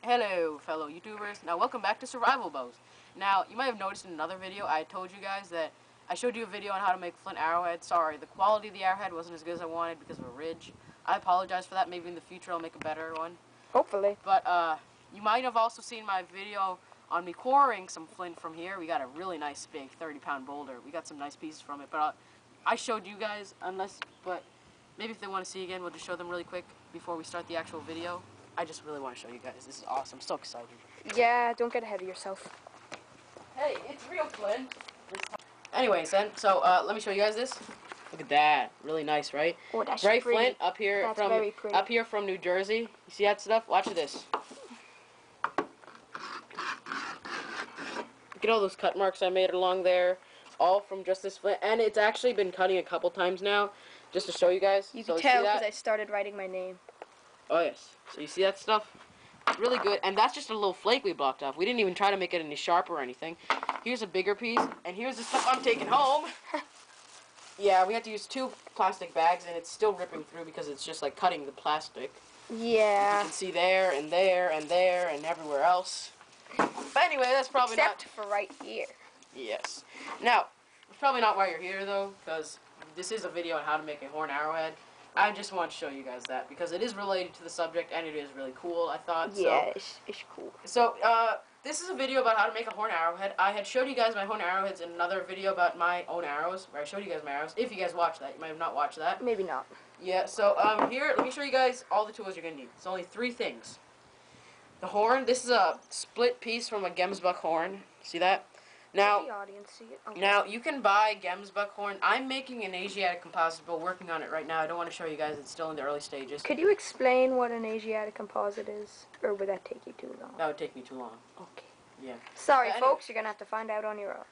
Hello, fellow YouTubers. Now, welcome back to Survival Bows. Now, you might have noticed in another video, I told you guys that I showed you a video on how to make flint arrowhead. Sorry, the quality of the arrowhead wasn't as good as I wanted because of a ridge. I apologize for that. Maybe in the future I'll make a better one. Hopefully. But, you might have also seen my video on me quarrying some flint from here. We got a really nice big 30-pound boulder. We got some nice pieces from it, but I showed you guys, but maybe if they want to see again, we'll just show them really quick before we start the actual video. I just really want to show you guys. This is awesome. I'm so excited. Yeah, don't get ahead of yourself. Hey, it's real flint. Anyways, then, so let me show you guys this. Look at that. Really nice, right? Oh, that's Gray pretty. flint up here That's very pretty. up here from New Jersey. You see that stuff? Watch this. Look at all those cut marks I made along there, all from just this flint, and it's actually been cutting a couple times now, just to show you guys. You can tell because I started writing my name. Oh yes. So you see that stuff? It's really good, and that's just a little flake we blocked off. We didn't even try to make it any sharper or anything. Here's a bigger piece, and here's the stuff I'm taking home. Yeah, we had to use 2 plastic bags, and it's still ripping through because it's just like cutting the plastic. Yeah. You can see there, and there, and there, and everywhere else. But anyway, that's probably Except for right here. Yes. Now, it's probably not why you're here, though, because this is a video on how to make a horn arrowhead. I just want to show you guys that, because it is related to the subject, and it is really cool, I thought. Yeah, it's cool. So, this is a video about how to make a horn arrowhead. I had showed you guys my horn arrowheads in another video about my own arrows, where I showed you guys my arrows. If you guys watched that, you might have not watched that. Maybe not. Yeah, so, here, let me show you guys all the tools you're going to need. It's only 3 things. The horn, this is a split piece from a Gemsbuck horn. See that? Now, the audience see it. Okay. Now, you can buy Gemsbuck horn. I'm making an Asiatic composite, but working on it right now. I don't want to show you guys. It's still in the early stages. Could you explain what an Asiatic composite is? Or would that take you too long? That would take me too long. Okay. Yeah. Sorry, folks. You're going to have to find out on your own.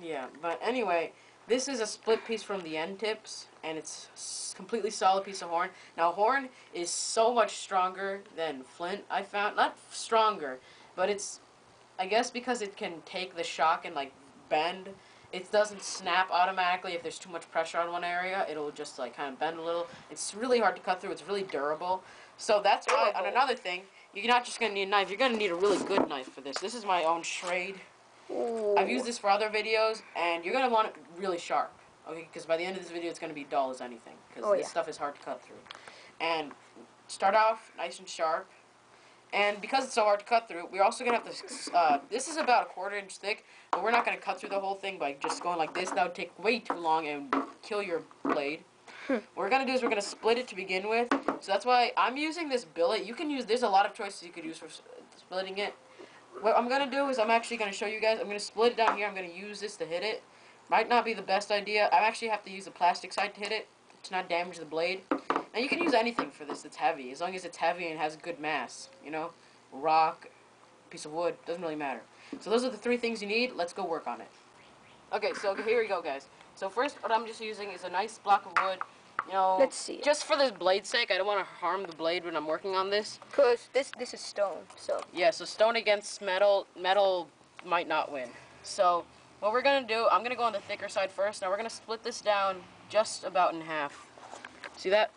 Yeah, but anyway, this is a split piece from the end tips, and it's a completely solid piece of horn. Now, horn is so much stronger than flint, I found. Not stronger, but it's, I guess because it can take the shock and, like, bend, it doesn't snap automatically if there's too much pressure on one area. It'll just, like, kind of bend a little. It's really hard to cut through. It's really durable. So that's why, and another thing, you're not just going to need a knife. You're going to need a really good knife for this. This is my own Schrade. Ooh. I've used this for other videos, and you're going to want it really sharp, okay, because by the end of this video it's going to be dull as anything, because this stuff is hard to cut through. And start off nice and sharp, and because it's so hard to cut through, we're also going to have to, this is about a 1/4 inch thick, but we're not going to cut through the whole thing by just going like this. That would take way too long and kill your blade. What we're going to do is we're going to split it to begin with, so that's why I'm using this billet. You can use, there's a lot of choices you could use for splitting it. What I'm going to do is I'm actually going to show you guys. I'm going to split it down here. I'm going to use this to hit it. Might not be the best idea. I actually have to use the plastic side to hit it to not damage the blade. Now you can use anything for this that's heavy, as long as it's heavy and has good mass. You know, rock, piece of wood, doesn't really matter. So those are the 3 things you need. Let's go work on it. Okay, so here we go, guys. So first, what I'm just using is a nice block of wood. You know, let's see. Just for the blade's sake, I don't want to harm the blade when I'm working on this. Because this is stone, so. Yeah, so stone against metal, metal might not win. So what we're going to do, I'm going to go on the thicker side first. Now we're going to split this down just about in half. See that?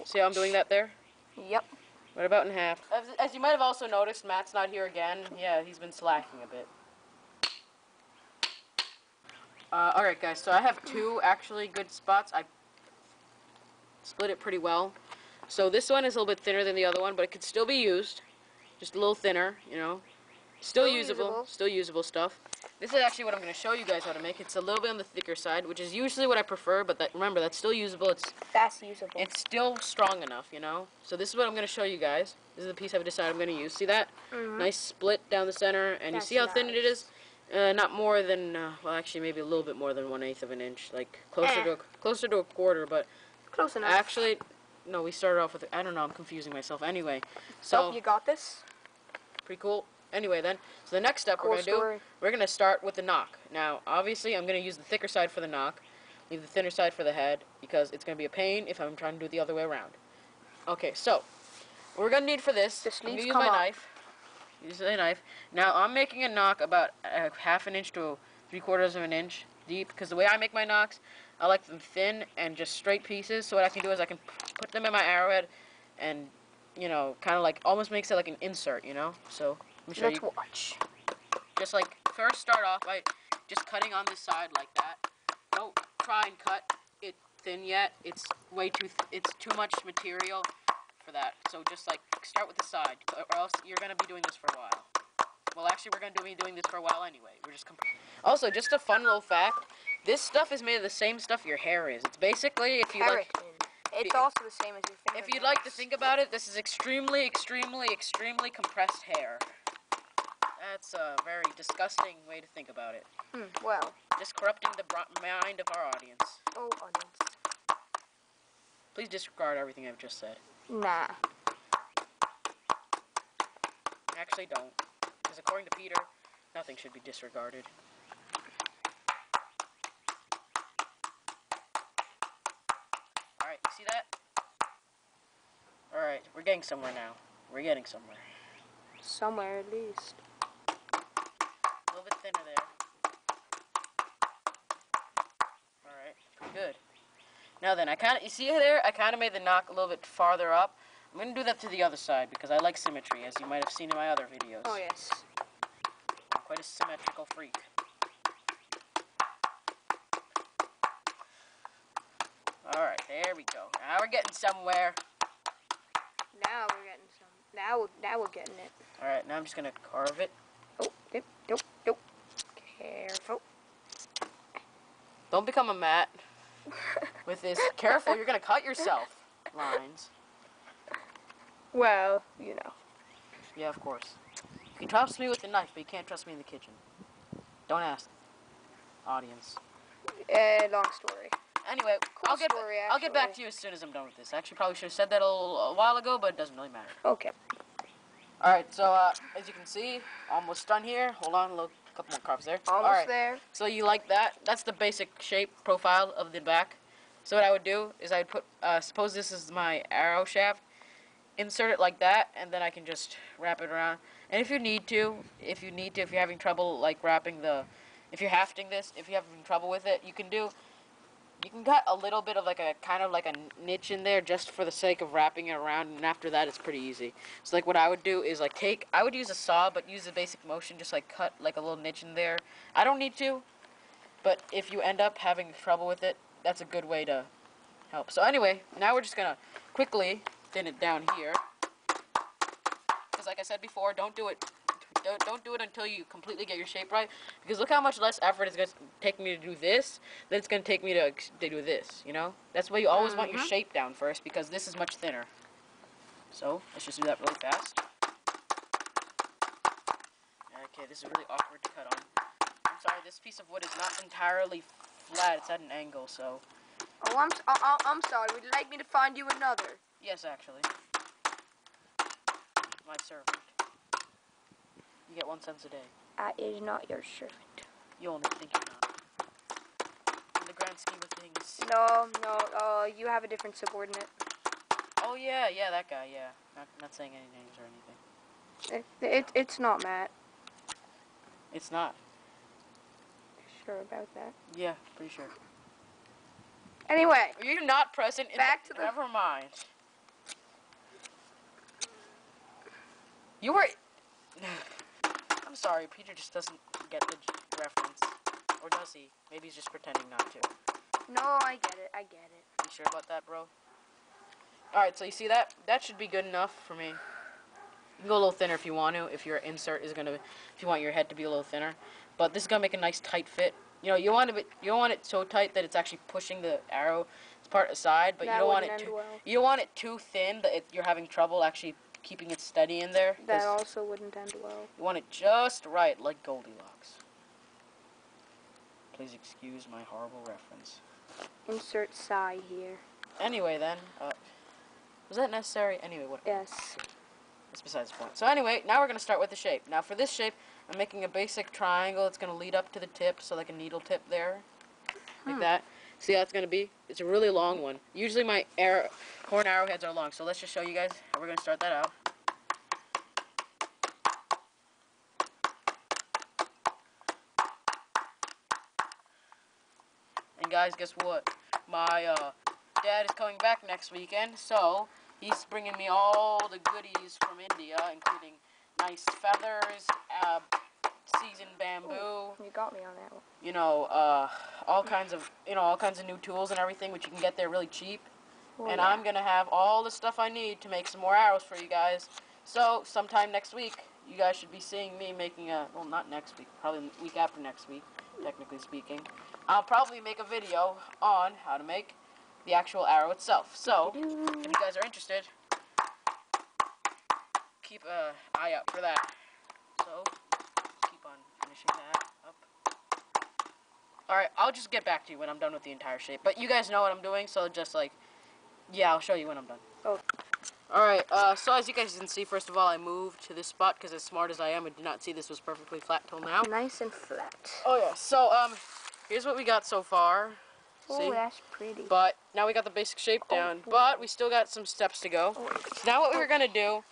See how I'm doing that there? Yep. Right about in half. As you might have also noticed, Matt's not here again. Yeah, he's been slacking a bit. Alright guys, so I have 2 actually good spots. I split it pretty well. So this one is a little bit thinner than the other one, but it could still be used. Just a little thinner, you know. Still usable. Still usable stuff. This is actually what I'm going to show you guys how to make. It's a little bit on the thicker side, which is usually what I prefer, but remember, that's still usable. That's usable. It's still strong enough, you know. So this is what I'm going to show you guys. This is the piece I've decided I'm going to use. See that? Nice split down the center, and you see how thin it is? Not more than, well, actually maybe a little bit more than 1/8 of an inch, like closer to a 1/4, but close enough. Actually, no, we started off with, I don't know, I'm confusing myself. Anyway, so you got this. Pretty cool. Anyway, then, so the next step we're going to do, we're going to start with the knock. Now, obviously, I'm going to use the thicker side for the knock, leave the thinner side for the head, because it's going to be a pain if I'm trying to do it the other way around. Okay, so, what we're going to need for this, I'm going to use my knife. Use the knife. Now, I'm making a knock about 1/2 inch to 3/4 of an inch deep, because the way I make my knocks, I like them thin and just straight pieces. So what I can do is I can put them in my arrowhead and you know, kind of like, almost makes it like an insert, you know? So, let me show you. Let's watch. Just like, first start off by just cutting on this side like that. Don't try and cut it thin yet. It's way too, it's too much material for that. So just like, start with the side, or else you're going to be doing this for a while. Well, actually, we're going to be doing this for a while anyway. We're just also, just a fun little fact, this stuff is made of the same stuff your hair is. It's basically, if you like... It's also the same as your fingernails. If you'd like to think about it, this is extremely, extremely, extremely compressed hair. That's a very disgusting way to think about it. Well. Just corrupting the mind of our audience. Oh, audience. Please disregard everything I've just said. Nah. Actually, don't. Because according to Peter, nothing should be disregarded. Alright, you see that? Alright, we're getting somewhere now. We're getting somewhere. Somewhere, at least. A little bit thinner there. Alright, pretty good. Now then, you see there? I kind of made the knock a little bit farther up. I'm going to do that to the other side because I like symmetry, as you might have seen in my other videos. Oh, yes. I'm quite a symmetrical freak. Alright, there we go. Now we're getting somewhere. Now we're getting some. Now we're getting it. Alright, now I'm just going to carve it. Oh, nope. Careful. Don't become a Matt with this. Careful, you're going to cut yourself. Lines. Well, you know. Yeah, of course. You can trust me with the knife, but you can't trust me in the kitchen. Don't ask. Audience. Long story. Anyway, Cool I'll get back to you as soon as I'm done with this. I actually probably should have said that a while ago, but it doesn't really matter. Okay. Alright, so as you can see, almost done here. Hold on, a couple more carves there. Almost there. So you like that? That's the basic shape profile of the back. So what I would do is I'd put, suppose this is my arrow shaft, insert it like that, and then I can just wrap it around. And if you're having trouble like if you're hafting this, if you're having trouble with it, you can cut a little bit of like a kind of like a niche in there just for the sake of wrapping it around, and after that it's pretty easy. So like what I would do is like I would use a saw, but use the basic motion, just like cut like a little niche in there. I don't need to, but if you end up having trouble with it, that's a good way to help. So anyway, now we're just gonna quickly thin it down here, because like I said before, don't do it until you completely get your shape right, because look how much less effort it's going to take me to do this than it's going to take me to do this, you know? That's why you always want your shape down first, because this is much thinner. So, let's just do that really fast. Okay, this is really awkward to cut on. I'm sorry, this piece of wood is not entirely flat, it's at an angle, so... Oh, I'm sorry. Would you like me to find you another? Yes, actually. My servant. You get 1 cent a day. I is not your servant. You only think you're not. In the grand scheme of things. No, you have a different subordinate. Oh, yeah, that guy, yeah. Not saying any names or anything. It's not Matt. It's not. Sure about that? Yeah, pretty sure. Anyway. You're not present in back to the... Never mind. You were... I'm sorry, Peter just doesn't get the reference. Or does he? Maybe he's just pretending not to. No, I get it. You sure about that, bro? Alright, so you see that? That should be good enough for me. You can go a little thinner if you want to, if your insert is going to... If you want your head to be a little thinner. But this is going to make a nice tight fit. You know, you don't want it so tight that it's actually pushing the arrow part aside, but you don't want it too thin that you're having trouble actually keeping it steady in there. That also wouldn't end well. You want it just right, like Goldilocks. Please excuse my horrible reference. Insert sigh here. Anyway, then, was that necessary? Anyway, what? Yes. That's besides the point. So anyway, now we're going to start with the shape. Now for this shape, I'm making a basic triangle. It's going to lead up to the tip, so like a needle tip there. Like that. See how it's going to be? It's a really long one. Usually my horn arrowheads are long, so let's just show you guys how we're going to start that out. And guys, guess what? My dad is coming back next weekend, so He's bringing me all the goodies from India, including nice feathers, seasoned bamboo. You got me on that one. You know, all kinds of new tools and everything, which you can get there really cheap. And yeah. I'm gonna have all the stuff I need to make some more arrows for you guys. So sometime next week, you guys should be seeing me making well, not next week, probably the week after next week, technically speaking. I'll probably make a video on how to make the actual arrow itself. So, if you guys are interested, keep an eye out for that. So, keep on finishing that up. Alright, I'll just get back to you when I'm done with the entire shape. But you guys know what I'm doing, so just like, yeah, I'll show you when I'm done. Oh. Alright, so as you guys can see, first of all, I moved to this spot because as smart as I am, I did not see this was perfectly flat till now. Nice and flat. Oh yeah, so here's what we got so far. See? Oh, that's pretty. But now we got the basic shape down, but we still got some steps to go. So now what we're gonna do,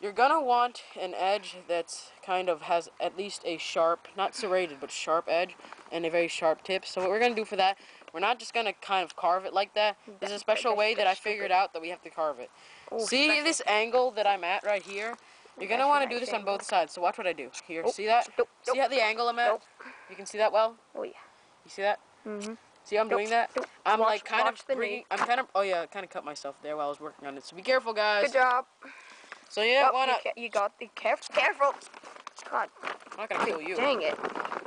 you're gonna want an edge that's kind of has at least a sharp, not serrated, but sharp edge and a very sharp tip. So what we're gonna do for that, we're not just gonna kind of carve it like that. There's a special way that I figured out that we have to carve it. See this angle that I'm at right here? You're gonna want to do this on both sides. So watch what I do. Here, see that? See how the angle I'm at? You can see that well? Oh yeah. You see that? Mhm. See how I'm doing that? I'm like kind of bringing. oh yeah, I kind of cut myself there while I was working on it. So be careful, guys. Good job. So you don't wanna. You got the careful. God. I'm not gonna kill you. Dang it.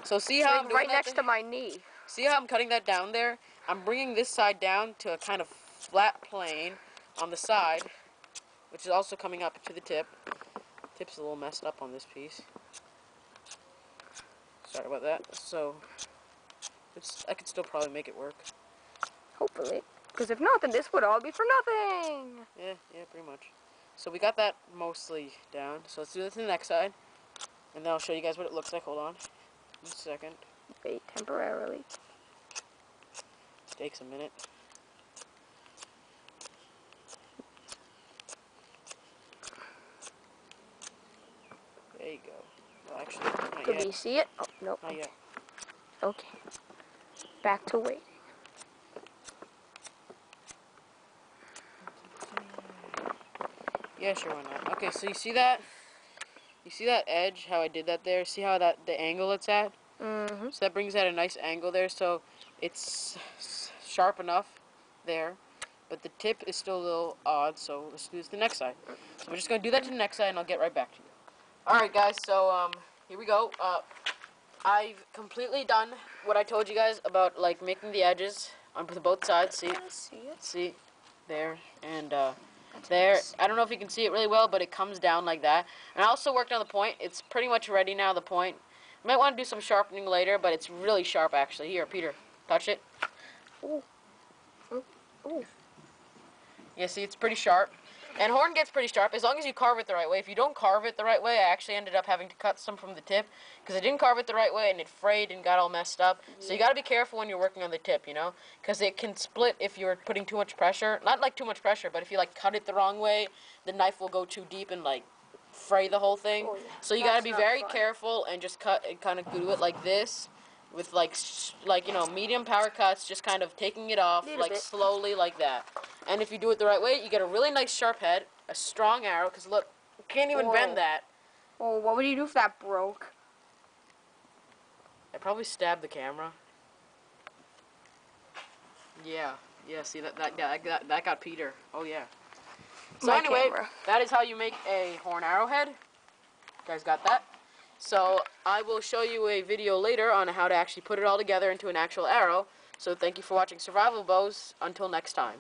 So see how I'm doing right next to my knee. See how I'm cutting that down there? I'm bringing this side down to a kind of flat plane on the side, which is also coming up to the tip. Tip's a little messed up on this piece. Sorry about that. So I could still probably make it work. Hopefully. Because if not, then this would all be for nothing. Yeah, pretty much. So we got that mostly down. So let's do this to the next side. And then I'll show you guys what it looks like. Hold on. Just a second. Wait, temporarily. It takes a minute. There you go. Well, actually, not Could yet. we see it? Oh, nope. Not yet. Okay. Back to waiting. Yeah, sure, why not? Okay, so you see that? You see that edge, how I did that there? See how the angle it's at? Mm-hmm. So that brings out a nice angle there, so it's sharp enough there, but the tip is still a little odd, so let's do this to the next side. So we're just going to do that to the next side, and I'll get right back to you. Alright guys, so here we go. I've completely done what I told you guys about like making the edges on both sides. See? See? There. And there. I don't know if you can see it really well, but it comes down like that. And I also worked on the point. It's pretty much ready now, the point. You might want to do some sharpening later, but it's really sharp actually. Here, Peter, touch it. Ooh. Ooh. Yeah, see, it's pretty sharp. And horn gets pretty sharp as long as you carve it the right way. If you don't carve it the right way, I actually ended up having to cut some from the tip because I didn't carve it the right way and it frayed and got all messed up. Yeah. So you got to be careful when you're working on the tip, you know, because it can split if you're putting too much pressure. Not like too much pressure, but if you like cut it the wrong way, the knife will go too deep and like fray the whole thing. Oh, yeah. So you got to be very careful and just cut and kind of do it like this. With like you know, medium power cuts, just kind of taking it off like slowly like that. And if you do it the right way, you get a really nice sharp head, a strong arrow. Cause look, you can't even bend that. Oh, what would you do if that broke? I'd probably stab the camera. Yeah. See that got Peter. Oh yeah. So anyway, that is how you make a horn arrowhead. You guys got that? So I will show you a video later on how to actually put it all together into an actual arrow. So thank you for watching Survival Bows. Until next time.